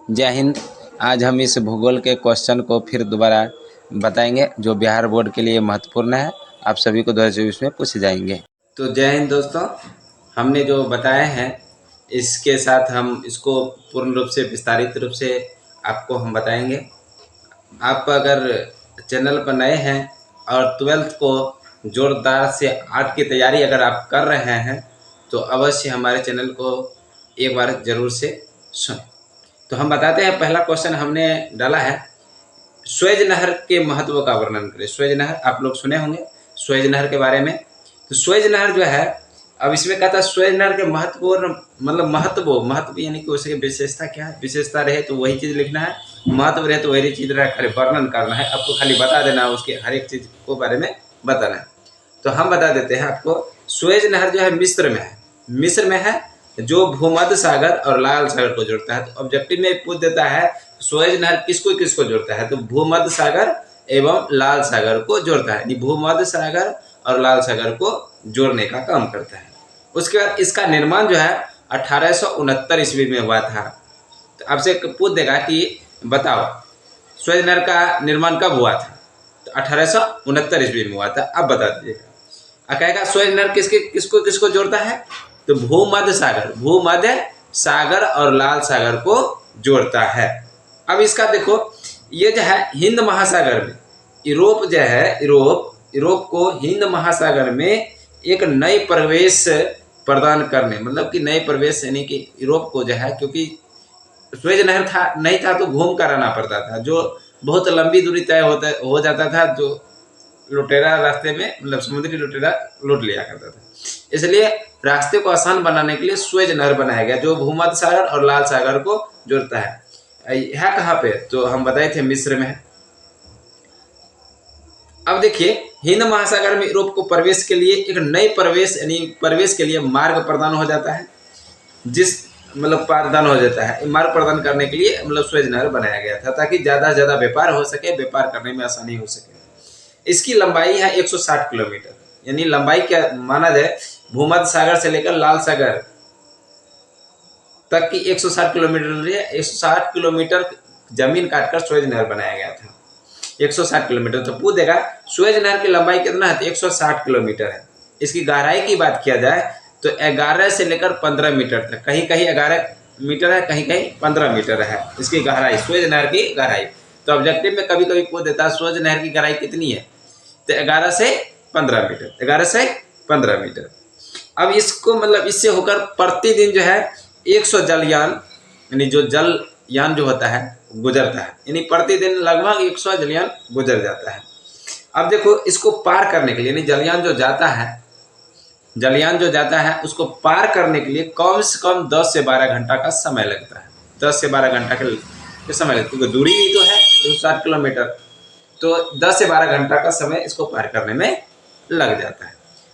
जय हिंद। आज हम इस भूगोल के क्वेश्चन को फिर दोबारा बताएंगे जो बिहार बोर्ड के लिए महत्वपूर्ण है। आप सभी को 2024 में पूछे जाएंगे। तो जय हिंद दोस्तों, हमने जो बताए हैं इसके साथ हम इसको पूर्ण रूप से विस्तारित रूप से आपको हम बताएंगे। आप अगर चैनल पर नए हैं और 12th को जोरदार से 8 की तैयारी अगर आप कर रहे हैं तो अवश्य हमारे चैनल को एक बार ज़रूर से सुनें। तो हम बताते हैं, पहला क्वेश्चन हमने डाला है, स्वेज नहर के महत्व का वर्णन करें। स्वेज नहर आप लोग सुने होंगे स्वेज नहर के बारे में। तो स्वेज नहर जो है, अब इसमें कहता है स्वेज नहर के महत्वपूर्ण मतलब महत्व यानी कि उसकी विशेषता क्या है। विशेषता रहे तो वही चीज़ लिखना है, महत्व रहे तो वही चीज़ रहे, खाली वर्णन करना है। आपको खाली बता देना है, उसके हर एक चीज़ को बारे में बताना है। तो हम बता देते हैं आपको, स्वेज नहर जो है मिस्र में है। मिस्र में है जो भूमध्य सागर और लाल सागर को जोड़ता है। तो ऑब्जेक्टिव में पूछ देता है स्वेज नहर किसको किसको जोड़ता है, तो भूमध्य सागर एवं लाल सागर को जोड़ता है। भूमध्य सागर और लाल सागर को जोड़ने का काम करता है। उसके बाद इसका निर्माण जो है 1869 ईस्वी में हुआ था। तो आपसे पूछ देगा कि बताओ स्वेज नहर का निर्माण कब हुआ था, तो 1869 ईस्वी में हुआ था। अब बता दीजिएगा। कहेगा स्वेज नहर किसको किसको जोड़ता है, तो भूमध्य सागर और लाल सागर को जोड़ता है। अब इसका देखो, ये जो है हिंद महासागर में यूरोप जो है, यूरोप को हिंद महासागर में एक नई प्रवेश प्रदान करने, मतलब कि नए प्रवेश यानी कि यूरोप को जो है, क्योंकि स्वेज नहर नहीं था तो घूम कर आना पड़ता था, जो बहुत लंबी दूरी तय हो जाता था, जो लुटेरा रास्ते में मतलब समुद्री लुटेरा लूट लिया करता था। इसलिए रास्ते को आसान बनाने के लिए स्वेज नहर बनाया गया जो भूमध्य सागर और लाल सागर को जोड़ता है। यह कहाँ पे, तो हम बताए थे मिस्र में है। अब देखिए, हिंद महासागर में यूरोप को प्रवेश के लिए एक नई प्रवेश के लिए मार्ग प्रदान हो जाता है, प्रदान हो जाता है। मार्ग प्रदान करने के लिए स्वेज नहर बनाया गया था ताकि ज़्यादा से ज़्यादा व्यापार हो सके, व्यापार करने में आसानी हो सके। इसकी लंबाई है 160 किलोमीटर, यानी लंबाई क्या माना जाए, भूमध्य सागर से लेकर लाल सागर तक की 160 किलोमीटर है। 160 किलोमीटर जमीन काटकर स्वेज नहर बनाया गया था। 160 किलोमीटर। तो पूछ देगा स्वेज नहर की लंबाई कितना है, तो 160 किलोमीटर है। इसकी गहराई की बात किया जाए तो 11 से लेकर 15 मीटर तक, कहीं कहीं 11 मीटर है, कहीं कहीं 15 मीटर है इसकी गहराई, स्वेज नहर की गहराई। तो ऑब्जेक्टिव में कभी कभी पूछ देता है स्वेज नहर की गहराई कितनी है, तो 11 से 15 मीटर, 11 से 15 मीटर। अब इसको इससे होकर प्रतिदिन जो है 100 जलयान, यानी जो जलयान जो होता है गुजरता है, यानी प्रतिदिन लगभग 100 जलयान गुजर जाता है। अब देखो, इसको पार करने के लिए, यानी जलयान जो जाता है उसको पार करने के लिए कम से कम 10 से 12 घंटा का समय लगता है। 10 से 12 घंटा के समय लगता है, क्योंकि दूरी ही तो है 160 किलोमीटर, तो 10 से 12 घंटा का समय इसको पार करने में लग जाता है।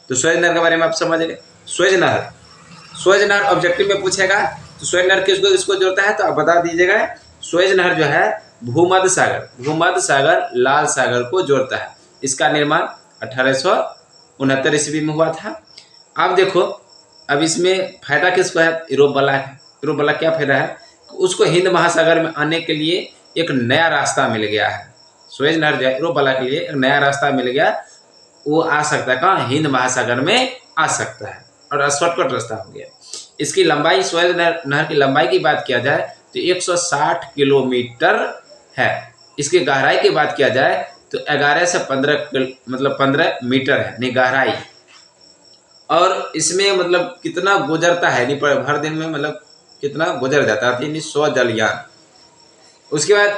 तो स्वेज नहर के बारे में आप समझ गए। स्वेज नहर ऑब्जेक्टिव में पूछेगा तो स्वेज नहर किसको जोड़ता है, तो आप बता दीजिएगा। स्वेज नहर जो है भूमध्य सागर लाल सागर को जोड़ता है। इसका निर्माण 1869 ईस्वी में हुआ था। अब देखो, अब इसमें फायदा किसको है, यूरोप वाला है। यूरोप वाला क्या फायदा है, उसको हिंद महासागर में आने के लिए एक नया रास्ता मिल गया है। स्वेज नहर जो है यूरोप वाला के लिए एक नया रास्ता मिल गया, वो आ सकता है कहाँ, हिंद महासागर में आ सकता है, और शॉर्टकट रास्ता हो गया। इसकी लंबाई, स्वेज नहर की लंबाई की बात किया जाए तो 160 किलोमीटर है। इसकी गहराई की बात किया जाए तो 11 से 15 मीटर है नहीं गहराई। और इसमें कितना गुजरता है, नहीं हर दिन में कितना गुजर जाता है, यानी 100 जलयान। उसके बाद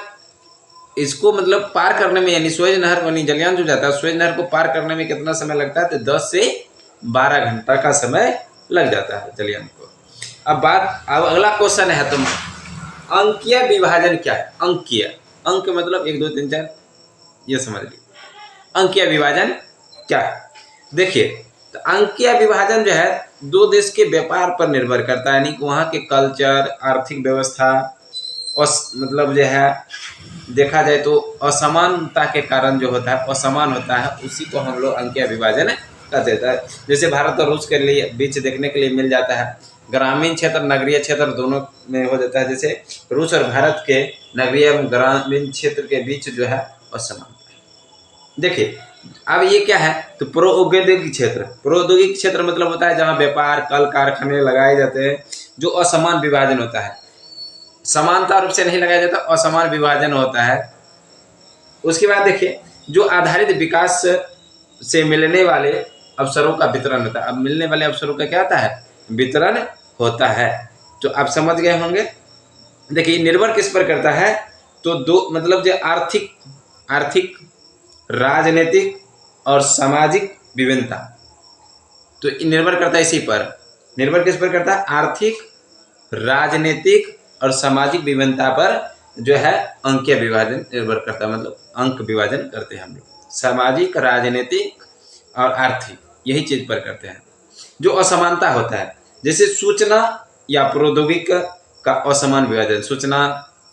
इसको पार करने में, यानी स्वेज नहर यानी जलयान जो जाता है, स्वेज नहर को पार करने में कितना समय लगता है, तो 10 से 12 घंटा का समय लग जाता है जलयान को। अब अगला क्वेश्चन है, तो अंकीय विभाजन क्या है। अंक मतलब 1 2 3 4, ये समझ लीजिए। अंकीय विभाजन क्या है, देखिए, तो अंकीय विभाजन जो है दो देश के व्यापार पर निर्भर करता है, यानी वहाँ के कल्चर, आर्थिक व्यवस्था और जो है देखा जाए तो असमानता के कारण जो होता है, असमान होता है, उसी को हम लोग अंकीय विभाजन कहते हैं। जैसे भारत और रूस के लिए बीच देखने के लिए मिल जाता है, ग्रामीण क्षेत्र नगरीय क्षेत्र दोनों में हो जाता है। जैसे रूस और भारत के नगरीय एवं ग्रामीण क्षेत्र के बीच जो है असमानता है। देखिए अब ये क्या है, तो प्रौद्योगिक क्षेत्र, प्रौद्योगिक क्षेत्र मतलब होता है जहाँ व्यापार कल कारखाने लगाए जाते हैं, जो असमान विभाजन होता है, समानता रूप से नहीं लगाया जाता, असमान विभाजन होता है। उसके बाद देखिए जो आधारित विकास से मिलने वाले अवसरों का वितरण होता है। अब मिलने वाले अवसरों का क्या होता है, वितरण होता है। तो आप समझ गए होंगे। देखिए निर्भर किस पर करता है, तो दो मतलब जो आर्थिक राजनीतिक और सामाजिक विभिन्नता, तो निर्भर करता है इसी पर। निर्भर किस पर करता है, आर्थिक राजनीतिक और सामाजिक विभिन्नता पर जो है अंकीय विभाजन निर्भर करता है, मतलब अंक विभाजन करते हैं हम लोग, सामाजिक राजनीतिक और आर्थिक यही चीज पर करते हैं। जो असमानता होता है, जैसे सूचना या प्रौद्योगिक का असमान विभाजन, सूचना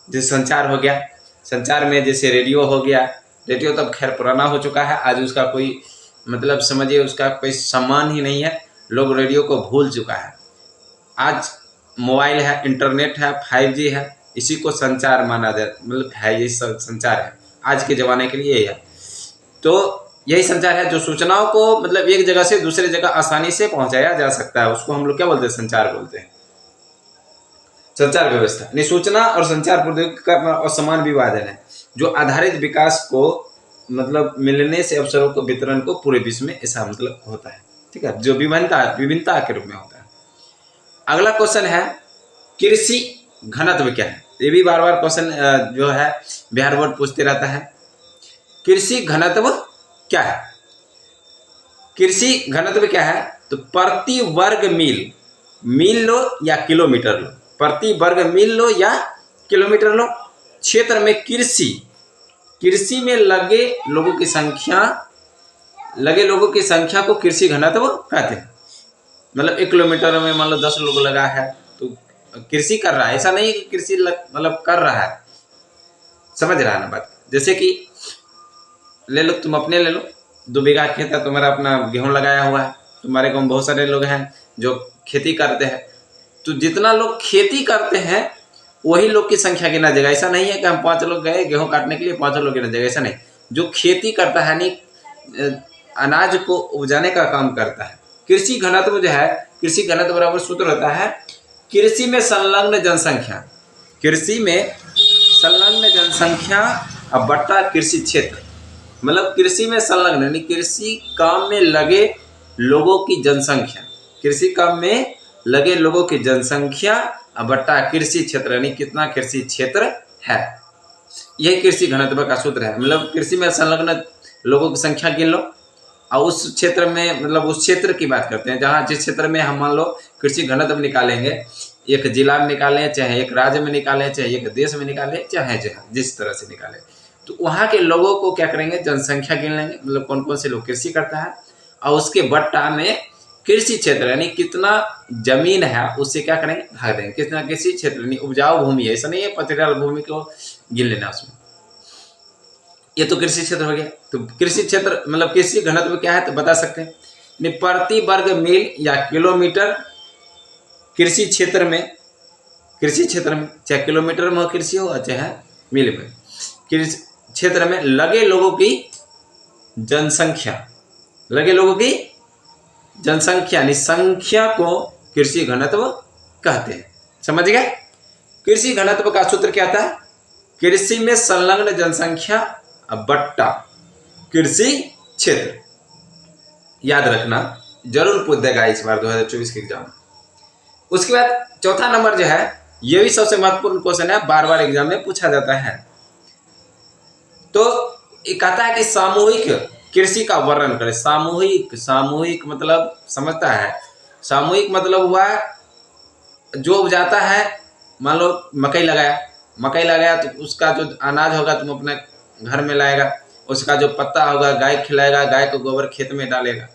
जैसे संचार हो गया, संचार में जैसे रेडियो हो गया, रेडियो तब खैर पुराना हो चुका है, आज उसका कोई मतलब समझिए उसका कोई सम्मान ही नहीं है, लोग रेडियो को भूल चुका है। आज मोबाइल है, इंटरनेट है, 5G है, इसी को संचार माना जाए, मतलब है यही संचार है आज के ज़माने के लिए। यही है, तो यही संचार है जो सूचनाओं को मतलब एक जगह से दूसरे जगह आसानी से पहुंचाया जा सकता है, उसको हम लोग क्या बोलते हैं, संचार बोलते हैं, संचार व्यवस्था। नहीं, सूचना और संचार प्रौद्योगिकी का असमान विभाजन है जो आधारित विकास को मतलब मिलने से अवसरों को वितरण को पूरे विश्व में ऐसा मतलब होता है। ठीक है, जो विभिन्नता के रूप में होता है। अगला क्वेश्चन है कृषि घनत्व क्या है। ये भी बार बार क्वेश्चन जो है बिहार बोर्ड पूछते रहता है, कृषि घनत्व क्या है। कृषि घनत्व क्या है, तो प्रति वर्ग मील लो या किलोमीटर लो, प्रति वर्ग मील लो या किलोमीटर लो, क्षेत्र में कृषि में लगे लोगों की संख्या को कृषि घनत्व कहते हैं। मतलब 1 किलोमीटर में मान लो 10 लोग लगा है तो कृषि कर रहा है, ऐसा नहीं है कि कृषि मतलब कर रहा है, समझ रहा है ना बात। जैसे कि ले लो, तुम अपने ले लो, 2 बीघा खेत है तुम्हारा, अपना गेहूं लगाया हुआ है, तुम्हारे गाँव में बहुत सारे लोग हैं जो खेती करते हैं, तो जितना लोग खेती करते हैं वही लोग की संख्या गिना जाएगा। ऐसा नहीं है कि हम 5 लोग गए गेहूं काटने के लिए 5 लोग गिना जाएगा, ऐसा नहीं। जो खेती करता है यानी अनाज को उपजाने का काम करता है। कृषि घनत्व जो है, कृषि घनत्व बराबर सूत्र होता है कृषि में संलग्न जनसंख्या अब बट्टा कृषि क्षेत्र। मतलब कृषि में संलग्न यानी कृषि काम में लगे लोगों की जनसंख्या, कृषि काम में लगे लोगों की जनसंख्या अब बट्टा कृषि क्षेत्र यानी कितना कृषि क्षेत्र है, यही कृषि घनत्व का सूत्र है। मतलब कृषि में संलग्न लोगों की संख्या गिन लो और उस क्षेत्र में मतलब उस क्षेत्र की बात करते हैं जहाँ जिस क्षेत्र में हम मान लो कृषि घनत्व निकालेंगे, एक जिला में निकालें, चाहे एक राज्य में निकालें, चाहे एक देश में निकालें, चाहे जिस तरह से निकालें, तो वहाँ के लोगों को क्या करेंगे, जनसंख्या गिन लेंगे, मतलब कौन कौन से लोग कृषि करता है, और उसके बट्टा में कृषि क्षेत्र यानी कितना जमीन है उससे क्या करेंगे, भाग देंगे, कितना कृषि क्षेत्र यानी उपजाऊ भूमि है, ऐसा नहीं है पथरीला भूमि को गिन लेना उसमें। ये तो कृषि क्षेत्र हो गया। तो कृषि क्षेत्र मतलब कृषि घनत्व क्या है तो बता सकते हैं, प्रति वर्ग मील या किलोमीटर कृषि क्षेत्र में चाहे किलोमीटर में कृषि हो चाहे मील में, कृषि क्षेत्र में लगे लोगों की जनसंख्या यानी संख्या को कृषि घनत्व कहते हैं। समझ गए। कृषि घनत्व का सूत्र क्या था, कृषि में संलग्न जनसंख्या बट्टा कृषि क्षेत्र। याद रखना, जरूर पूछ देगा इस बार 2024 के एग्जाम। उसके बाद चौथा नंबर जो है, ये भी सबसे महत्वपूर्ण क्वेश्चन है, बार बार एग्जाम में पूछा जाता है। तो ये कहता है कि सामूहिक कृषि का वर्णन करें। सामूहिक मतलब समझता है, सामूहिक मतलब हुआ जो उपजाता है, मान लो मकई लगाया तो उसका जो अनाज होगा तुम अपने घर में लाएगा, उसका जो पत्ता होगा गाय खिलाएगा, गाय को गोबर खेत में डालेगा।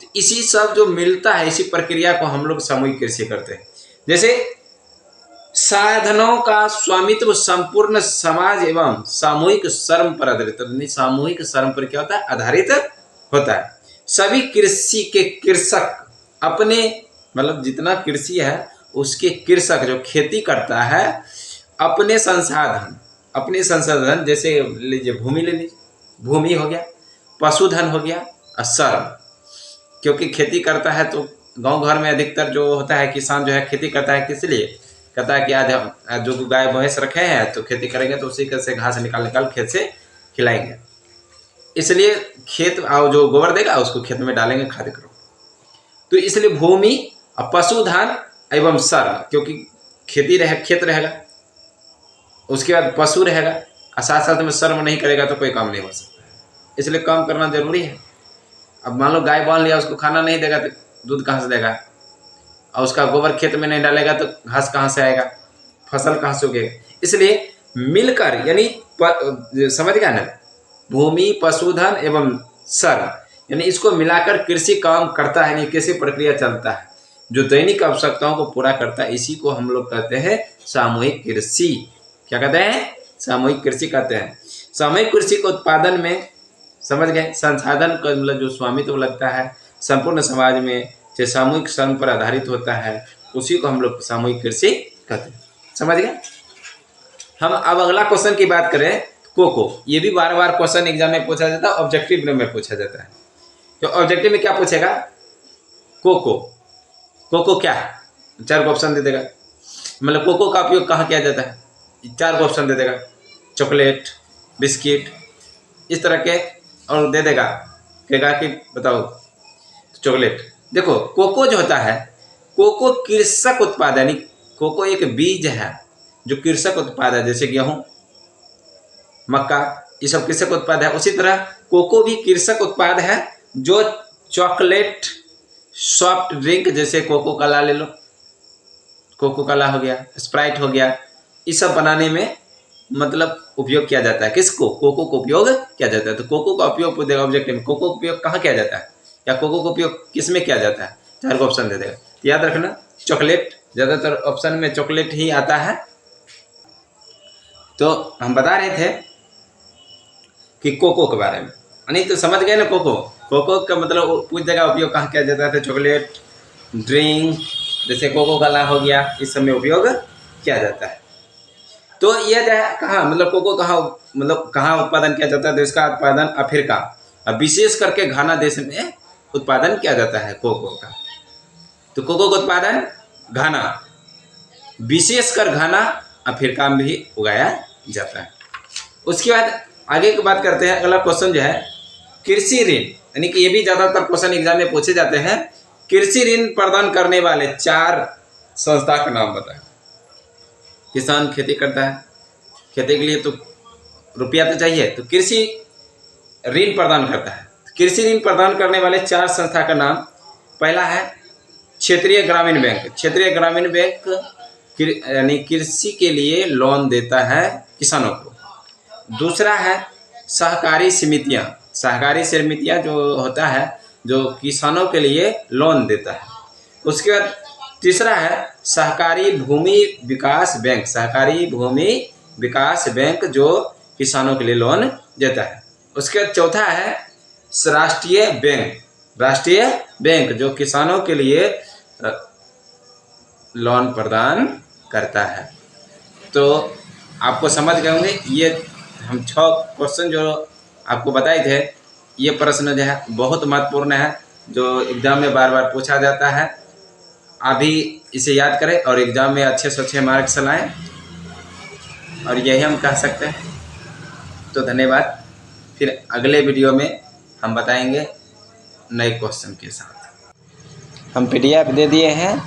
तो इसी सब जो मिलता है, इसी प्रक्रिया को हम लोग सामूहिक कृषि करते हैं। जैसे साधनों का स्वामित्व संपूर्ण समाज एवं सामूहिक श्रम पर आधारित, सामूहिक श्रम पर क्या होता है, आधारित होता है। सभी कृषि के कृषक अपने मतलब जितना कृषि है उसके कृषक जो खेती करता है अपने संसाधन जैसे लीजिए भूमि ले लीजिए, भूमि हो गया, पशुधन हो गया और श्रम। क्योंकि खेती करता है तो गांव घर में अधिकतर जो होता है किसान जो है खेती करता है किस लिए कहता है कि आज हम जो गाय भैंस रखे हैं तो खेती करेंगे तो उसी से घास निकाल खेत से खिलाएंगे, इसलिए खेत और जो गोबर देगा उसको खेत में डालेंगे खाद करो। तो इसलिए भूमि और पशुधन एवं श्रम, क्योंकि खेती खेत रहेगा, उसके बाद पशु रहेगा और साथ साथ में श्रम नहीं करेगा तो कोई काम नहीं हो सकता है, इसलिए काम करना जरूरी है। अब मान लो गाय बांध लिया, उसको खाना नहीं देगा तो दूध कहाँ से देगा, और उसका गोबर खेत में नहीं डालेगा तो घास कहाँ से आएगा, फसल कहाँ से उगेगा। इसलिए मिलकर यानी समझ गया ना, भूमि पशुधन एवं श्रम यानी इसको मिलाकर कृषि काम करता है, यानी कृषि प्रक्रिया चलता है जो दैनिक आवश्यकताओं को पूरा करता है। इसी को हम लोग कहते हैं सामूहिक कृषि। क्या कहते हैं? सामूहिक कृषि कहते हैं। सामूहिक कृषि को उत्पादन में समझ गए, संसाधन का मतलब जो स्वामित्व लगता है संपूर्ण समाज में, जो सामूहिक श्रम पर आधारित होता है, उसी को हम लोग सामूहिक कृषि कहते हैं। समझ गए? हम अब अगला क्वेश्चन की बात करें, कोको। ये भी बार बार क्वेश्चन एग्जाम में पूछा जाता है, ऑब्जेक्टिव में पूछा जाता है। तो ऑब्जेक्टिव में क्या पूछेगा? कोको। कोको क्या है? 4 ऑप्शन दे देगा। मतलब कोको का उपयोग कहाँ किया जाता है? 4 ऑप्शन दे देगा, चॉकलेट, बिस्किट, इस तरह के, और दे देगा, कहेगा कि बताओ चॉकलेट। देखो कोको जो होता है, कोको कृषक उत्पाद यानी कोको एक बीज है जो कृषक उत्पाद है, जैसे गेहूं, मक्का, ये सब कृषक उत्पाद है। उसी तरह कोको भी कृषक उत्पाद है जो चॉकलेट, सॉफ्ट ड्रिंक जैसे कोको कोला ले लो, कोको कोला हो गया, स्प्राइट हो गया, ये सब बनाने में मतलब उपयोग किया जाता है। किसको? कोको को उपयोग किया जाता है। तो कोको का उपयोग देगा ऑब्जेक्टिव में, कोको का उपयोग कहाँ किया जाता है या कोको का उपयोग किस में किया जाता है? 4 ऑप्शन दे देगा। याद रखना, चॉकलेट, ज़्यादातर ऑप्शन में चॉकलेट ही आता है। तो हम बता रहे थे कि कोको के बारे में, नहीं तो समझ गए ना। कोको, कोको का मतलब पूछ देगा उपयोग कहाँ किया जाता है, तो चॉकलेट, ड्रिंक जैसे कोको कोला हो गया, इस सब में उपयोग किया जाता है। तो यह कहाँ मतलब कोको कहाँ उत्पादन किया जाता है? तो इसका उत्पादन अफ्रीका, अब विशेष करके घाना देश में उत्पादन किया जाता है कोको का। तो कोको का उत्पादन घाना, विशेषकर घाना, अफ्रीका में भी उगाया जाता है। उसके बाद आगे की बात करते हैं। अगला क्वेश्चन जो है कृषि ऋण, यानी कि ये भी ज़्यादातर क्वेश्चन एग्जाम में पूछे जाते हैं। कृषि ऋण प्रदान करने वाले 4 संस्था का नाम बताएं। किसान खेती करता है, खेती के लिए तो रुपया तो चाहिए, तो कृषि ऋण प्रदान करता है। कृषि ऋण प्रदान करने वाले 4 संस्था का नाम, पहला है क्षेत्रीय ग्रामीण बैंक। क्षेत्रीय ग्रामीण बैंक यानी कृषि के लिए लोन देता है किसानों को। दूसरा है सहकारी समितियां। सहकारी समितियां जो होता है जो किसानों के लिए लोन देता है। उसके बाद तीसरा है सहकारी भूमि विकास बैंक। सहकारी भूमि विकास बैंक जो किसानों के लिए लोन देता है। उसके बाद चौथा है राष्ट्रीय बैंक। राष्ट्रीय बैंक जो किसानों के लिए लोन प्रदान करता है। तो आपको समझ गए होंगे, ये हम 6 क्वेश्चन जो आपको बताए थे, ये प्रश्न जो है बहुत महत्वपूर्ण है, जो एग्जाम में बार बार पूछा जाता है। अभी इसे याद करें और एग्जाम में अच्छे से अच्छे मार्क्स लाएं, और यही हम कह सकते हैं। तो धन्यवाद। फिर अगले वीडियो में हम बताएंगे नए क्वेश्चन के साथ। हम PDF दे दिए हैं,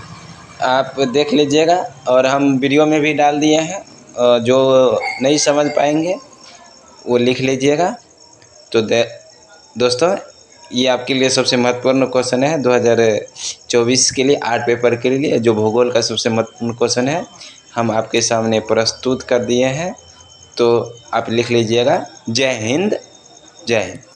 आप देख लीजिएगा, और हम वीडियो में भी डाल दिए हैं। जो नहीं समझ पाएंगे वो लिख लीजिएगा। तो दोस्तों, ये आपके लिए सबसे महत्वपूर्ण क्वेश्चन है 2024 के लिए, आर्ट पेपर के लिए, जो भूगोल का सबसे महत्वपूर्ण क्वेश्चन है, हम आपके सामने प्रस्तुत कर दिए हैं। तो आप लिख लीजिएगा। जय हिंद, जय हिंद।